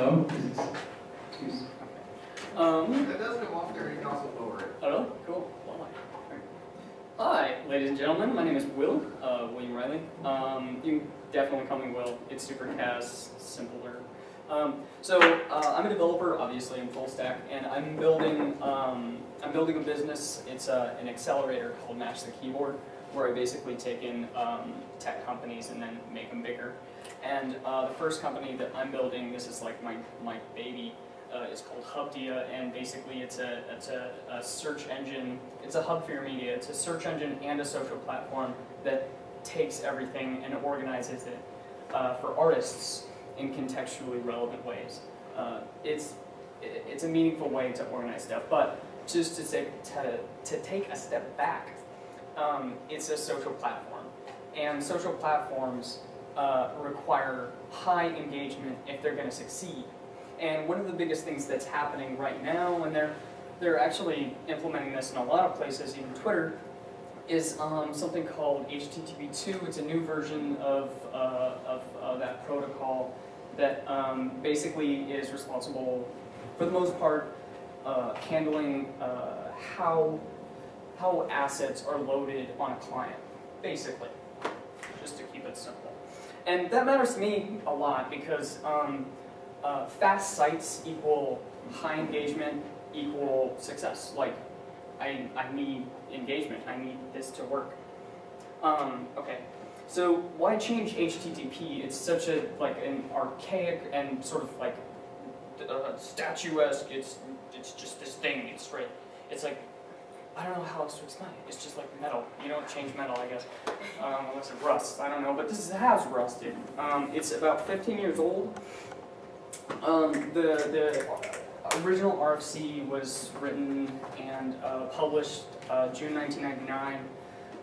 No. That does come off there, you can also lower it. Oh, really? Cool. Well, hi, ladies and gentlemen. My name is Will, William Riley. You can definitely call me Will. It's super cas, simpler. I'm a developer, obviously, in full stack, and I'm building a business. It's an accelerator called Match the Keyboard, where I basically take in tech companies and then make them bigger. And the first company that I'm building, this is like my baby. It's called Hubdia, and basically it's a search engine. It's a hub for your media. It's a search engine and a social platform that takes everything and organizes it for artists in contextually relevant ways. It's a meaningful way to organize stuff. But just to take a step back, it's a social platform, and social platforms require high engagement if they're going to succeed. And one of the biggest things that's happening right now, and they're actually implementing this in a lot of places, even Twitter, is something called HTTP2. It's a new version of that protocol that basically is responsible, for the most part, handling how assets are loaded on a client, basically, just to keep it simple. And that matters to me a lot because fast sites equal high engagement equal success. Like, I need engagement. I need this to work. Okay, so why change HTTP? It's such an archaic and sort of like statuesque. It's just this thing. It's like, I don't know how else to explain it. It's just like metal. You don't change metal, I guess, unless it rusts. I don't know, but this has rusted. It's about 15 years old. The original RFC was written and published June 1999,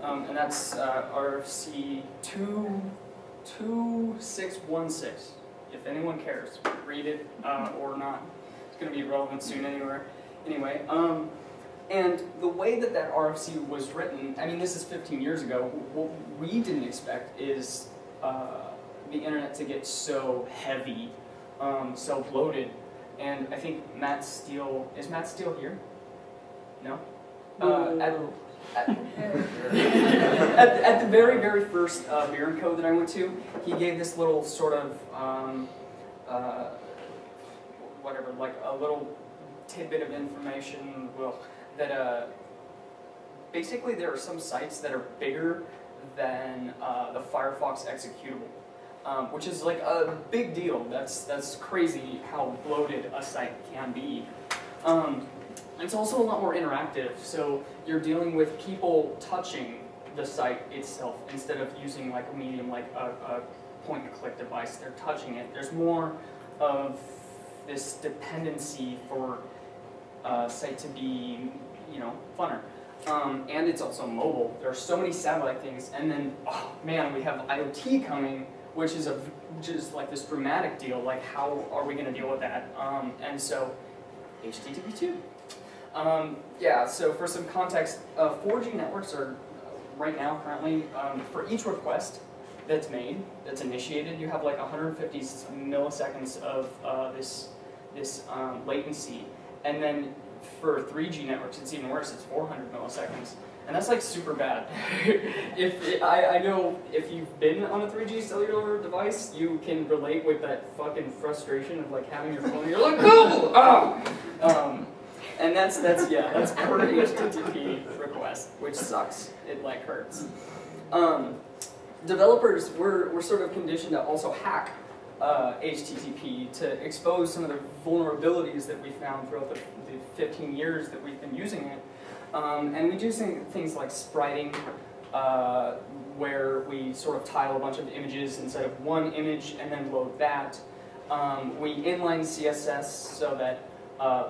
and that's RFC 22616. If anyone cares, read it or not. It's going to be relevant soon anyway. And the way that RFC was written, I mean, this is 15 years ago. What we didn't expect is the internet to get so heavy, so bloated. And I think Matt Steele, is Matt Steele here? No? At the very, very first Beer and Co. that I went to, he gave this little sort of, whatever, like a little tidbit of information, that basically there are some sites that are bigger than the Firefox executable. Which is like a big deal. That's crazy how bloated a site can be. It's also a lot more interactive, so you're dealing with people touching the site itself instead of using like a medium like a point-and-click device. They're touching it. There's more of this dependency for a site to be, funner. And it's also mobile. There are so many satellite things, and then, oh man, we have IoT coming, which is like this dramatic deal. Like, how are we going to deal with that? And so, HTTP2. Yeah. So for some context, 4G networks are right now currently for each request that's made, that's initiated, you have like 150 milliseconds of this latency, and then for 3G networks, it's even worse. It's 400 milliseconds. And that's like super bad. I know if you've been on a 3G cellular device, you can relate with that fucking frustration of like having your phone and you're like, oh! And that's per HTTP request, which sucks. It like hurts. Developers were sort of conditioned to also hack HTTP to expose some of the vulnerabilities that we found throughout the 15 years that we've been using it. And we do things like spriting, where we sort of tile a bunch of images instead of one image and then load that. We inline CSS so that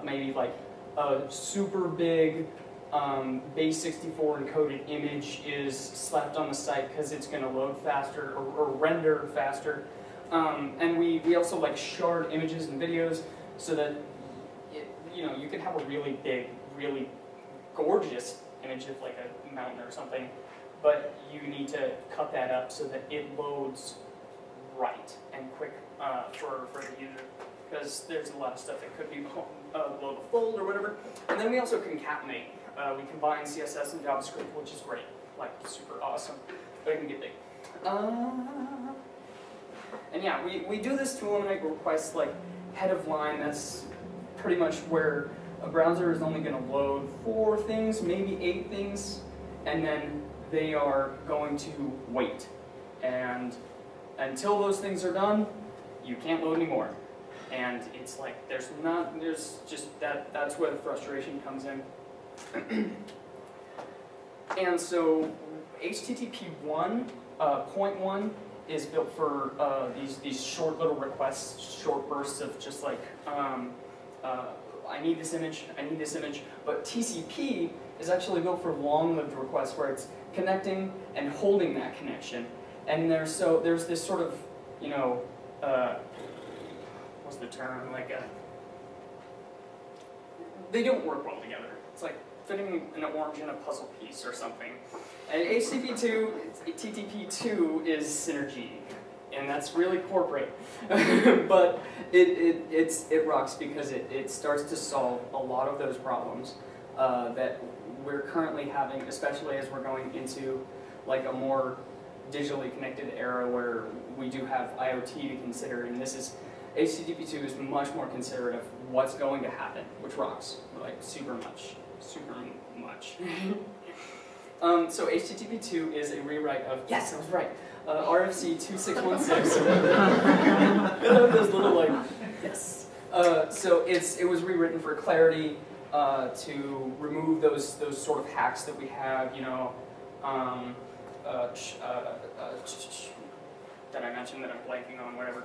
maybe like a super big base64 encoded image is slapped on the site because it's going to load faster or render faster. And we also like shard images and videos so that you can have a really big, really gorgeous image of like a mountain or something, but you need to cut that up so that it loads right and quick for the user. because there's a lot of stuff that could be below the fold or whatever. And then we also concatenate. We combine CSS and JavaScript, which is great, like super awesome, but it can get big. And yeah, we do this to eliminate requests like head of line. That's pretty much where a browser is only going to load 4 things, maybe 8 things, and then they are going to wait. And until those things are done, you can't load anymore. And it's like, there's just, that's where the frustration comes in. And so, HTTP 1.1 is built for these short little requests, short bursts of just like, I need this image, but TCP is actually built for long-lived requests where it's connecting and holding that connection. And there's this sort of, you know, what's the term, like they don't work well together. It's like fitting an orange in a puzzle piece or something. And TTP2 is synergy, and that's really corporate. But it rocks because it starts to solve a lot of those problems that we're currently having, especially as we're going into like a more digitally connected era where we do have IoT to consider, and this is HTTP2 is much more considerate of what's going to happen, which rocks, like super much. So HTTP2 is a rewrite of, yes, I was right, RFC 2616. Those little like, yes. So it was rewritten for clarity, to remove those sort of hacks that we have, you know, that I mentioned that I'm blanking on, whatever.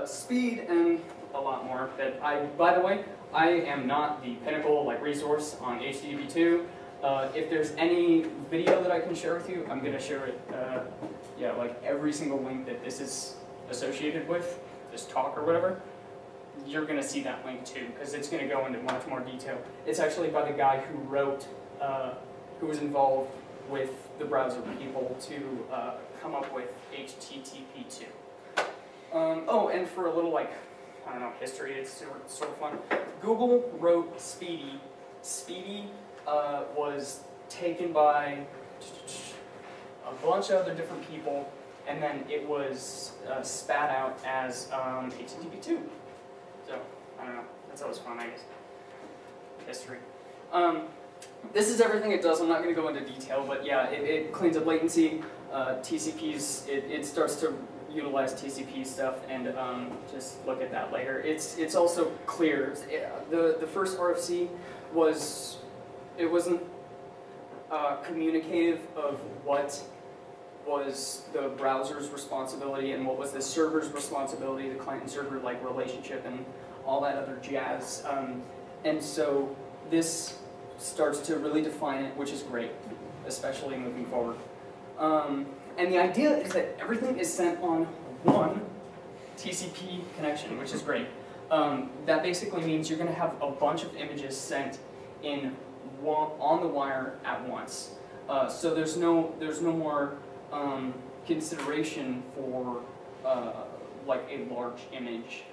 Speed and a lot more. That by the way, I am not the pinnacle like resource on HTTP2. If there's any video that I can share with you, I'm gonna share it. Yeah, like every single link that this is associated with, this talk or whatever, you're gonna see that link too, because it's gonna go into much more detail. It's actually by the guy who wrote, who was involved with the browser people to come up with HTTP2. Oh, and for a little like, I don't know, history, it's sort of fun. Google wrote Speedy. Speedy was taken by a bunch of other different people, and then it was spat out as HTTP2. So, I don't know, that's always fun, I guess. History. This is everything it does. I'm not going to go into detail, but yeah, it cleans up latency. TCPs, it starts to utilize TCP stuff, and just look at that later. It's also clear. The first RFC wasn't communicative of what was the browser's responsibility and what was the server's responsibility, the client and server like relationship and all that other jazz. And so this starts to really define it, which is great, especially moving forward. And the idea is that everything is sent on one TCP connection, which is great. That basically means you're going to have a bunch of images sent in on the wire at once. So there's no more consideration for like a large image.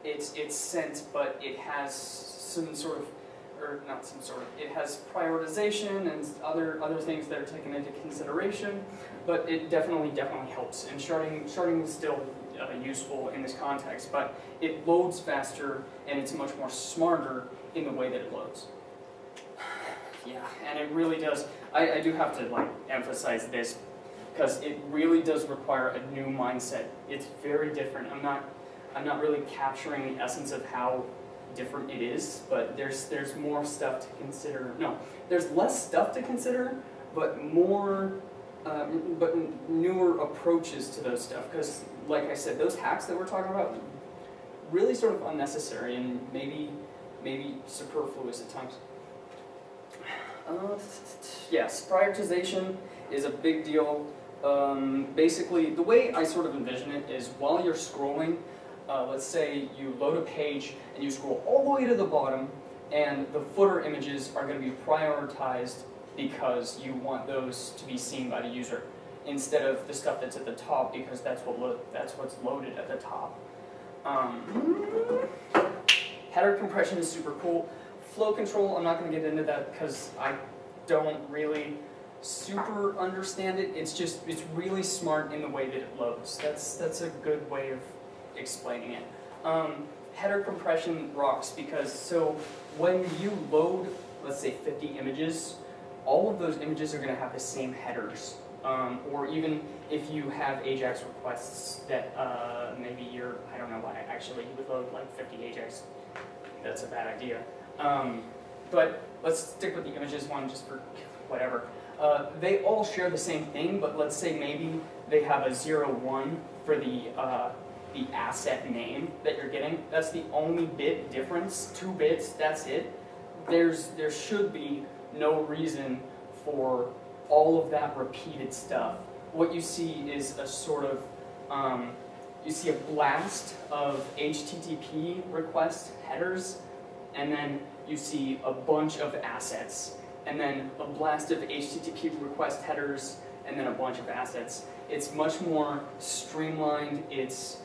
It's sent, but it has some sort of, or not some sort of, it has prioritization and other things that are taken into consideration, but it definitely helps. And sharding is still useful in this context, but it loads faster and it's much more smarter in the way that it loads. Yeah, and it really does. I do have to like emphasize this because it really does require a new mindset. It's very different. I'm not really capturing the essence of how different it is, but there's more stuff to consider. No, there's less stuff to consider, but more, but newer approaches to those stuff. Because, like I said, those hacks that we're talking about, really sort of unnecessary and maybe superfluous at times. Yes, prioritization is a big deal. Basically, the way I sort of envision it is while you're scrolling, let's say you load a page and you scroll all the way to the bottom, and the footer images are going to be prioritized because you want those to be seen by the user, instead of the stuff that's at the top because that's what's loaded at the top. Header compression is super cool. Flow control, I'm not going to get into that because I don't really super understand it. It's really smart in the way that it loads. That's a good way of explaining it. Header compression rocks because so when you load, let's say 50 images, all of those images are going to have the same headers. Or even if you have AJAX requests that maybe I don't know why, actually you would load like 50 AJAX. That's a bad idea. But let's stick with the images one just for whatever. They all share the same thing, but let's say maybe they have a 0-1 for the asset name that you're getting. That's the only bit difference, 2 bits, that's it. There should be no reason for all of that repeated stuff. What you see is a sort of, you see a blast of HTTP request headers, and then you see a bunch of assets, and then a blast of HTTP request headers, and then a bunch of assets. It's much more streamlined, it's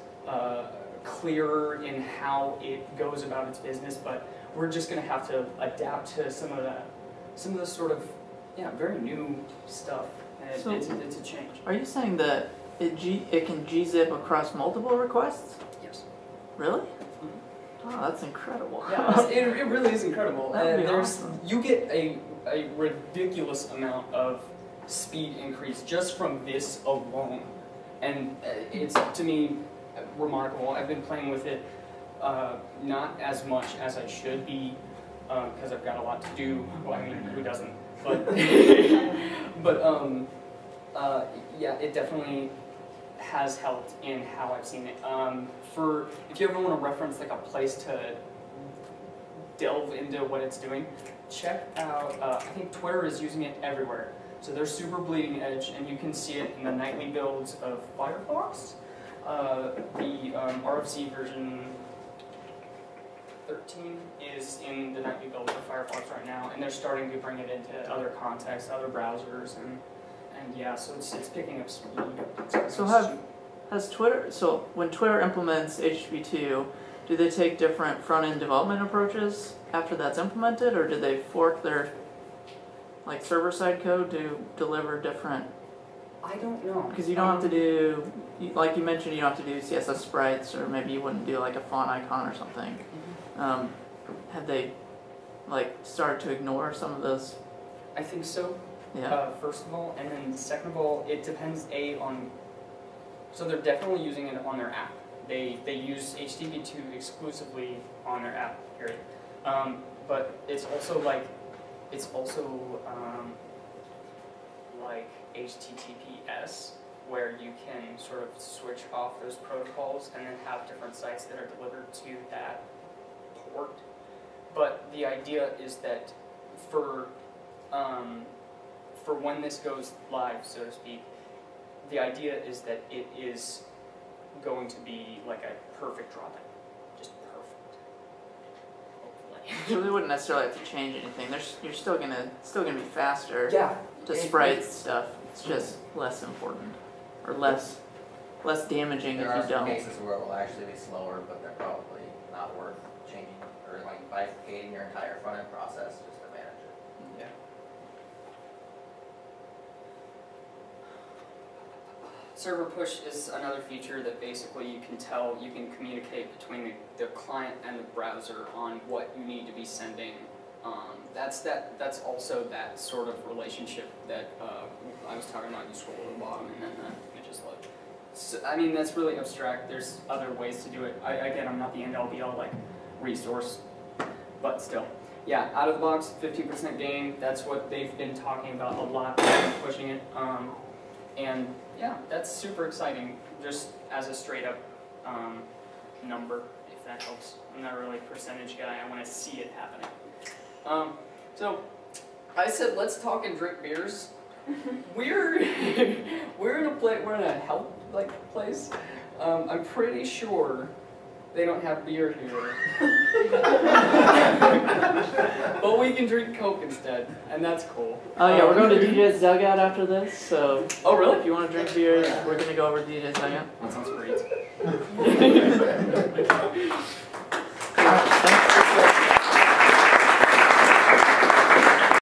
clearer in how it goes about its business, but we're just going to have to adapt to some of the sort of, yeah, very new stuff. And So it's a change. Are you saying that it can gzip across multiple requests? Yes. Really? Mm-hmm. Oh, that's incredible. Yeah, it really is incredible. That would be awesome. You get a ridiculous amount of speed increase just from this alone. And it's, to me, remarkable. I've been playing with it not as much as I should be because I've got a lot to do. Well, I mean, who doesn't? But, yeah, it definitely has helped in how I've seen it. If you ever want to reference like a place to delve into what it's doing, check out, I think Twitter is using it everywhere. So they're super bleeding edge, and you can see it in the nightly builds of Firefox. The RFC version 13 is in the nightly build of Firefox right now, and they're starting to bring it into other contexts, other browsers, and yeah, so it's picking up speed. Has Twitter, so when Twitter implements HTTP2, do they take different front-end development approaches after that's implemented, or do they fork their like server-side code to deliver different? I don't know. Because you don't have to do, like you mentioned, you don't have to do CSS sprites, or maybe you wouldn't do like a font icon or something. Have they like started to ignore some of those? I think so. Yeah. First of all, and then second of all, it depends on. So they're definitely using it on their app. They use HTTP2 exclusively on their app. Period. But it's also like HTTPS, where you can sort of switch off those protocols and then have different sites that are delivered to that port. But the idea is that for when this goes live, so to speak, the idea is that it is going to be like a perfect drop-in, just perfect. Hopefully. So they wouldn't necessarily have to change anything. You're still gonna be faster. Yeah. To sprites stuff. It's just less important, or less damaging There if are you some don't. cases where it will actually be slower, but they're probably not worth changing or like bifurcating your entire front end process just to manage it. Yeah. Server push is another feature that basically you can communicate between the client and the browser on what you need to be sending. That's also that sort of relationship that I was talking about. You scroll to the bottom and then the images load. So, I mean, that's really abstract. There's other ways to do it. Again, I'm not the end all be all like resource, but still. Yeah, out of the box, 15% gain. That's what they've been talking about a lot. They've been pushing it. And yeah, that's super exciting, just as a straight up number, if that helps. I'm not really a percentage guy, I want to see it happening. So, I said let's talk and drink beers. We're in a health place. I'm pretty sure they don't have beer here. But we can drink Coke instead, and that's cool. Oh yeah, we're going to DJ's Dugout after this, so oh really? if you want to drink beers, we're going to go over to DJ's Dugout. That sounds great.